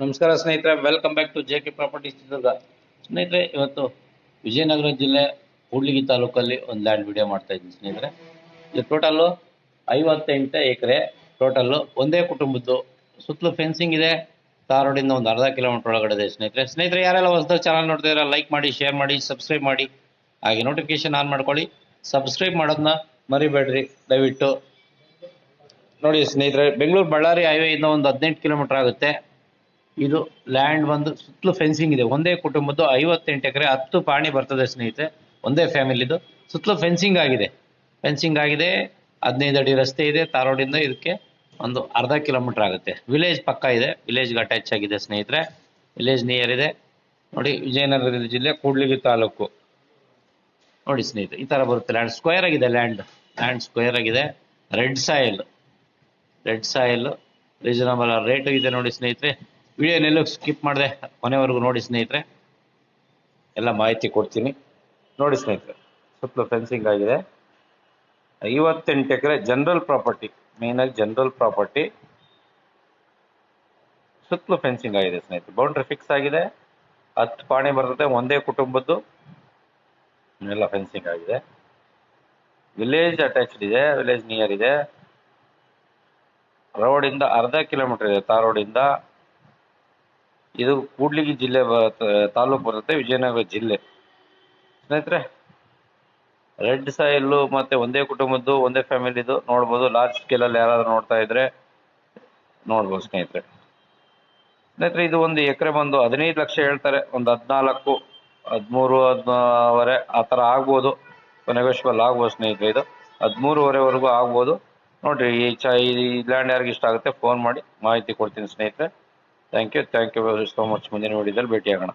ನಮಸ್ಕಾರ ಸ್ನೇಹಿತರೆ, welcome back to JK properties Chitradurga. ಸ್ನೇಹಿತರೆ, ಇವತ್ತು ವಿಜಯನಗರ ಜಿಲ್ಲೆ ಕೂಡ್ಲಿಗಿ ತಾಲೂಕಲ್ಲಿ ಒಂದು ಲ್ಯಾಂಡ್ ವಿಡಿಯೋ ಮಾಡ್ತಾ ಇದ್ದೀನಿ ಸ್ನೇಹಿತರೆ. ಇದು ಟೋಟಲ್ಲು 58 ಎಕರೆ. ಟೋಟಲ್ಲು ಒಂದೇ ಕುಟುಂಬದ್ದು, ಸುತ್ತಲೂ ಫೆನ್ಸಿಂಗ್ ಇದೆ. ತಾರ್ ರೋಡಿಂದ ಒಂದು ಅರ್ಧ ಕಿಲೋಮೀಟರ್ ಒಳಗಡೆ ಇದೆ ಸ್ನೇಹಿತರೆ. ಯಾರೆಲ್ಲ ಹೊಸದಾಗಿ ಚಾನಲ್ ನೋಡ್ತಿದ್ದೀರಾ, ಲೈಕ್ ಮಾಡಿ, ಶೇರ್ ಮಾಡಿ, ಸಬ್ಸ್ಕ್ರೈಬ್ ಮಾಡಿ, ಹಾಗೆ ನೋಟಿಫಿಕೇಶನ್ ಆನ್ ಮಾಡ್ಕೊಳ್ಳಿ. ಸಬ್ಸ್ಕ್ರೈಬ್ ಮಾಡೋದನ್ನ ಮರಿಬೇಡ್ರಿ ದಯವಿಟ್ಟು. ನೋಡಿ ಸ್ನೇಹಿತರೆ, ಬೆಂಗಳೂರು ಬಳ್ಳಾರಿ ಹೈವೇ ಇಂದ ಒಂದು 18 ಕಿಲೋಮೀಟರ್ ಆಗುತ್ತೆ. ಇದು ಲ್ಯಾಂಡ್ ಬಂದು ಸುತ್ತಲೂ ಫೆನ್ಸಿಂಗ್ ಇದೆ. ಒಂದೇ ಕುಟುಂಬದ್ದು 58 ಎಕರೆ, 10 ಪಾಣಿ ಬರ್ತದೆ ಸ್ನೇಹಿತರೆ. ಒಂದೇ ಫ್ಯಾಮಿಲಿದು, ಸುತ್ತಲೂ ಫೆನ್ಸಿಂಗ್ ಆಗಿದೆ. 15 ಅಡಿ ರಸ್ತೆ ಇದೆ. ತಾರ್ ರೋಡಿಂದ ಇದಕ್ಕೆ ಒಂದು ಅರ್ಧ ಕಿಲೋಮೀಟರ್ ಆಗುತ್ತೆ. ವಿಲೇಜ್ ಪಕ್ಕ ಇದೆ, ವಿಲೇಜ್ಗೆ ಅಟ್ಯಾಚ್ ಆಗಿದೆ ಸ್ನೇಹಿತರೆ. ವಿಲೇಜ್ ನಿಯರ್ ಇದೆ. ನೋಡಿ, ವಿಜಯನಗರ ಜಿಲ್ಲೆ ಕೂಡ್ಲಿಗಿ ತಾಲೂಕು. ನೋಡಿ ಸ್ನೇಹಿತರೆ, ಈ ಥರ ಬರುತ್ತೆ. ಲ್ಯಾಂಡ್ ಸ್ಕ್ವೇರ್ ಆಗಿದೆ. ಲ್ಯಾಂಡ್ ಸ್ಕ್ವೇರ್ ಆಗಿದೆ. ರೆಡ್ ಸಾಯಿಲ್ ರೀಸನಬಲ್ ರೇಟು ಇದೆ. ನೋಡಿ ಸ್ನೇಹಿತರೆ, ವಿಡಿಯೋನೆಲ್ಲೂ ಸ್ಕಿಪ್ ಮಾಡಿದೆ, ಕೊನೆವರೆಗೂ ನೋಡಿ ಸ್ನೇಹಿತರೆ, ಎಲ್ಲ ಮಾಹಿತಿ ಕೊಡ್ತೀನಿ. ನೋಡಿ ಸ್ನೇಹಿತರೆ, ಸುತ್ತಲೂ ಫೆನ್ಸಿಂಗ್ ಆಗಿದೆ. 58 ಎಕರೆ ಜನರಲ್ ಪ್ರಾಪರ್ಟಿ, ಮೇಯ್ನಾಗಿ ಜನರಲ್ ಪ್ರಾಪರ್ಟಿ. ಸುತ್ತಲೂ ಫೆನ್ಸಿಂಗ್ ಆಗಿದೆ ಸ್ನೇಹಿತರೆ. ಬೌಂಡ್ರಿ ಫಿಕ್ಸ್ ಆಗಿದೆ. 10 ಪಾಣಿ ಬರ್ತದೆ. ಒಂದೇ ಕುಟುಂಬದ್ದು ಎಲ್ಲ ಫೆನ್ಸಿಂಗ್ ಆಗಿದೆ. ವಿಲೇಜ್ ಅಟ್ಯಾಚ್ಡ್ ಇದೆ, ವಿಲೇಜ್ ನಿಯರ್ ಇದೆ. ರೋಡಿಂದ ಅರ್ಧ ಕಿಲೋಮೀಟರ್ ಇದೆ. ತಾರ್ ರೋಡಿಂದ ಇದು ಕೂಡ್ಲಿಗಿ ಜಿಲ್ಲೆ ತಾಲೂಕು ಬರುತ್ತೆ, ವಿಜಯನಗರ ಜಿಲ್ಲೆ ಸ್ನೇಹಿತರೆ. ರೆಡ್ ಸಾಯಿಲ್ಲು ಮತ್ತೆ ಒಂದೇ ಕುಟುಂಬದ್ದು, ಒಂದೇ ಫ್ಯಾಮಿಲಿದು ನೋಡ್ಬೋದು. ಲಾರ್ಜ್ ಸ್ಕೇಲಲ್ಲಿ ಯಾರಾದ್ರೂ ನೋಡ್ತಾ ಇದ್ರೆ ನೋಡ್ಬೋದು ಸ್ನೇಹಿತರೆ. ಇದು ಒಂದು ಎಕರೆ ಬಂದು 15 ಲಕ್ಷ ಹೇಳ್ತಾರೆ. ಒಂದು 14, 13, 13.5 ಆ ಥರ ಆಗ್ಬೋದು. ನೆಗೋಷಿಯಬಲ್ ಆಗ್ಬೋದು ಸ್ನೇಹಿತರೆ. ಇದು 13.5ವರೆಗೂ ಆಗ್ಬೋದು. ನೋಡ್ರಿ, ಈ ಲ್ಯಾಂಡ್ ಯಾರಿಗೆ ಇಷ್ಟ ಆಗುತ್ತೆ ಫೋನ್ ಮಾಡಿ ಮಾಹಿತಿ ಕೊಡ್ತೀನಿ ಸ್ನೇಹಿತರೆ. Thank you so much. ಮುಂದಿನ ವಿಡಿಯೋದಲ್ಲಿ ಭೇಟಿಯಾಗೋಣ.